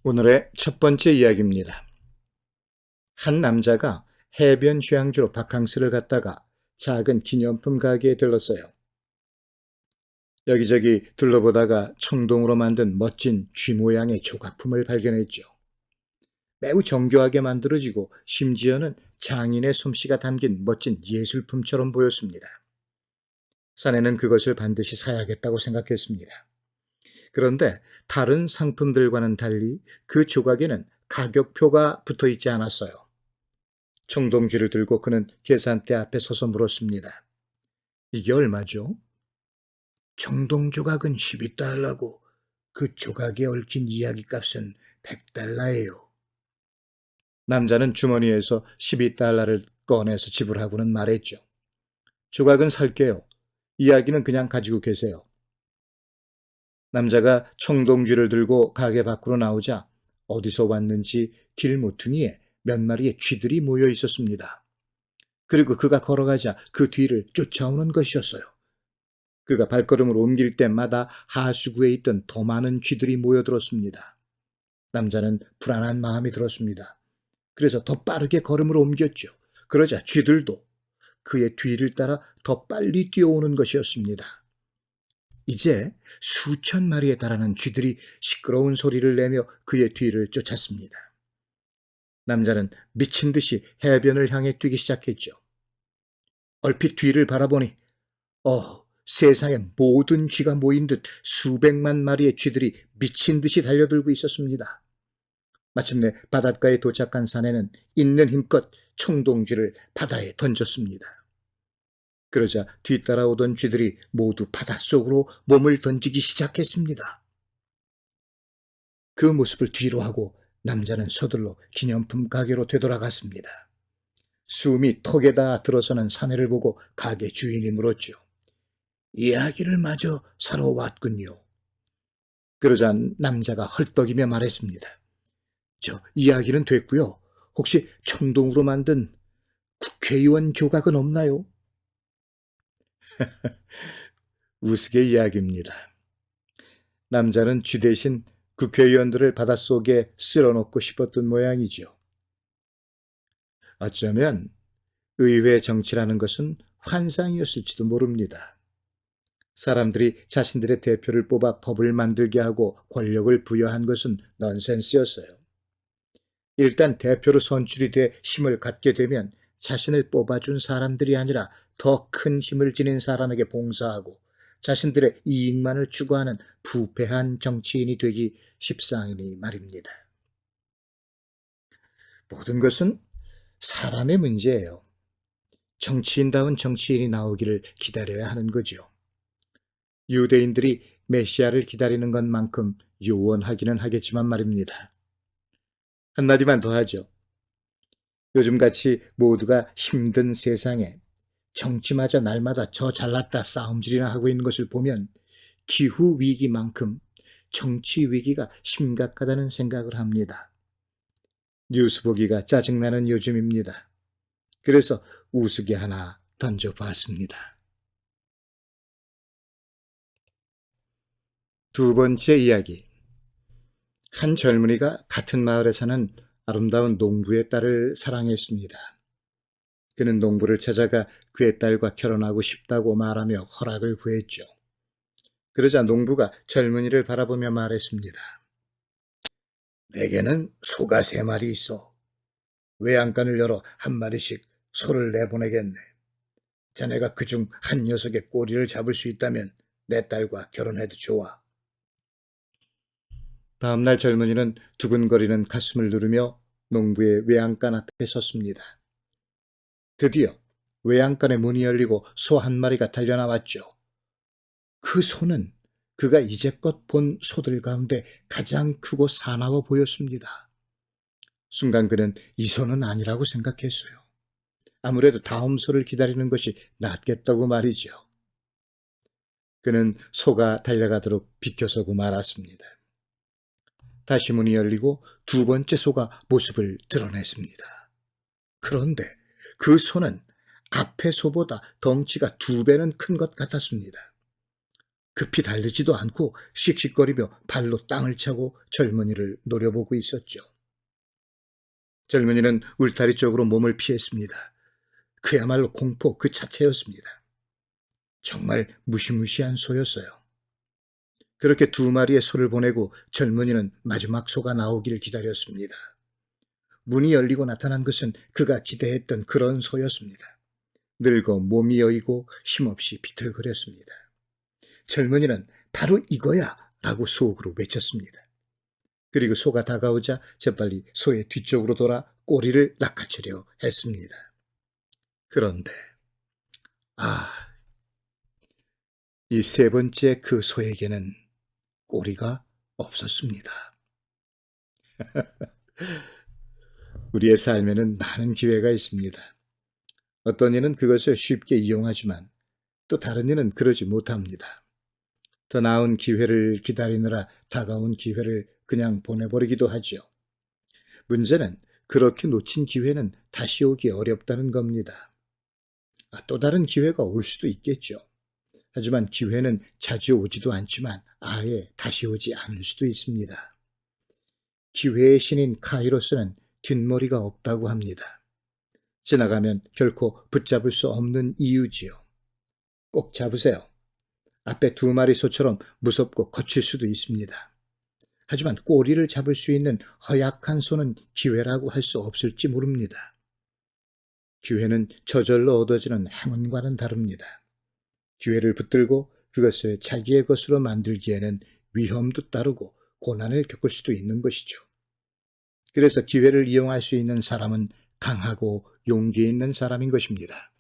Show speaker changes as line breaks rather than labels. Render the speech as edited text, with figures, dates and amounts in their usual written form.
오늘의 첫 번째 이야기입니다. 한 남자가 해변 휴양지로 바캉스를 갔다가 작은 기념품 가게에 들렀어요. 여기저기 둘러보다가 청동으로 만든 멋진 쥐 모양의 조각품을 발견했죠. 매우 정교하게 만들어지고 심지어는 장인의 솜씨가 담긴 멋진 예술품처럼 보였습니다. 사내는 그것을 반드시 사야겠다고 생각했습니다. 그런데 다른 상품들과는 달리 그 조각에는 가격표가 붙어 있지 않았어요. 청동쥐를 들고 그는 계산대 앞에 서서 물었습니다. 이게 얼마죠? 청동조각은 12달러고 그 조각에 얽힌 이야기 값은 100달러예요. 남자는 주머니에서 12달러를 꺼내서 지불하고는 말했죠. 조각은 살게요. 이야기는 그냥 가지고 계세요. 남자가 청동쥐를 들고 가게 밖으로 나오자 어디서 왔는지 길모퉁이에 몇 마리의 쥐들이 모여 있었습니다. 그리고 그가 걸어가자 그 뒤를 쫓아오는 것이었어요. 그가 발걸음을 옮길 때마다 하수구에 있던 더 많은 쥐들이 모여들었습니다. 남자는 불안한 마음이 들었습니다. 그래서 더 빠르게 걸음을 옮겼죠. 그러자 쥐들도 그의 뒤를 따라 더 빨리 뛰어오는 것이었습니다. 이제 수천 마리에 달하는 쥐들이 시끄러운 소리를 내며 그의 뒤를 쫓았습니다. 남자는 미친 듯이 해변을 향해 뛰기 시작했죠. 얼핏 뒤를 바라보니 세상에 모든 쥐가 모인 듯 수백만 마리의 쥐들이 미친 듯이 달려들고 있었습니다. 마침내 바닷가에 도착한 사내는 있는 힘껏 청동쥐를 바다에 던졌습니다. 그러자 뒤따라오던 쥐들이 모두 바닷속으로 몸을 던지기 시작했습니다. 그 모습을 뒤로 하고 남자는 서둘러 기념품 가게로 되돌아갔습니다. 숨이 턱에다 들어서는 사내를 보고 가게 주인이 물었죠. 이야기를 마저 사러 왔군요. 그러자 남자가 헐떡이며 말했습니다. 저 이야기는 됐고요. 혹시 청동으로 만든 국회의원 조각은 없나요? 우스개 이야기입니다. 남자는 쥐 대신 국회의원들을 바닷속에 쓸어놓고 싶었던 모양이죠. 어쩌면 의회 정치라는 것은 환상이었을지도 모릅니다. 사람들이 자신들의 대표를 뽑아 법을 만들게 하고 권력을 부여한 것은 넌센스였어요. 일단 대표로 선출이 돼 힘을 갖게 되면 자신을 뽑아준 사람들이 아니라 더 큰 힘을 지닌 사람에게 봉사하고 자신들의 이익만을 추구하는 부패한 정치인이 되기 십상이니 말입니다. 모든 것은 사람의 문제예요. 정치인다운 정치인이 나오기를 기다려야 하는 거죠. 유대인들이 메시아를 기다리는 것만큼 요원하기는 하겠지만 말입니다. 한마디만 더 하죠. 요즘같이 모두가 힘든 세상에 정치마저 날마다 저 잘났다 싸움질이나 하고 있는 것을 보면 기후위기만큼 정치위기가 심각하다는 생각을 합니다. 뉴스 보기가 짜증나는 요즘입니다. 그래서 우스개 하나 던져봤습니다. 두 번째 이야기. 한 젊은이가 같은 마을에 사는 아름다운 농부의 딸을 사랑했습니다. 그는 농부를 찾아가 그의 딸과 결혼하고 싶다고 말하며 허락을 구했죠. 그러자 농부가 젊은이를 바라보며 말했습니다. 내게는 소가 3마리 있어. 외양간을 열어 한 마리씩 소를 내보내겠네. 자네가 그중 한 녀석의 꼬리를 잡을 수 있다면 내 딸과 결혼해도 좋아. 다음날 젊은이는 두근거리는 가슴을 누르며 농부의 외양간 앞에 섰습니다. 드디어 외양간의 문이 열리고 소 한 마리가 달려나왔죠. 그 소는 그가 이제껏 본 소들 가운데 가장 크고 사나워 보였습니다. 순간 그는 이 소는 아니라고 생각했어요. 아무래도 다음 소를 기다리는 것이 낫겠다고 말이죠. 그는 소가 달려가도록 비켜서고 말았습니다. 다시 문이 열리고 두 번째 소가 모습을 드러냈습니다. 그런데 그 소는 앞의 소보다 덩치가 2배는 큰 것 같았습니다. 급히 달리지도 않고 씩씩거리며 발로 땅을 차고 젊은이를 노려보고 있었죠. 젊은이는 울타리 쪽으로 몸을 피했습니다. 그야말로 공포 그 자체였습니다. 정말 무시무시한 소였어요. 그렇게 두 마리의 소를 보내고 젊은이는 마지막 소가 나오길 기다렸습니다. 문이 열리고 나타난 것은 그가 기대했던 그런 소였습니다. 늙어 몸이 여이고 힘없이 비틀거렸습니다. 젊은이는 바로 이거야 라고 속으로 외쳤습니다. 그리고 소가 다가오자 재빨리 소의 뒤쪽으로 돌아 꼬리를 낚아채려 했습니다. 그런데 이 세 번째 그 소에게는 꼬리가 없었습니다. 우리의 삶에는 많은 기회가 있습니다. 어떤 이는 그것을 쉽게 이용하지만 또 다른 이는 그러지 못합니다. 더 나은 기회를 기다리느라 다가온 기회를 그냥 보내버리기도 하지요. 문제는 그렇게 놓친 기회는 다시 오기 어렵다는 겁니다. 또 다른 기회가 올 수도 있겠죠. 하지만 기회는 자주 오지도 않지만 아예 다시 오지 않을 수도 있습니다. 기회의 신인 카이로스는 뒷머리가 없다고 합니다. 지나가면 결코 붙잡을 수 없는 이유지요. 꼭 잡으세요. 앞에 두 마리 소처럼 무섭고 거칠 수도 있습니다. 하지만 꼬리를 잡을 수 있는 허약한 소는 기회라고 할 수 없을지 모릅니다. 기회는 저절로 얻어지는 행운과는 다릅니다. 기회를 붙들고 그것을 자기의 것으로 만들기에는 위험도 따르고 고난을 겪을 수도 있는 것이죠. 그래서 기회를 이용할 수 있는 사람은 강하고 용기 있는 사람인 것입니다.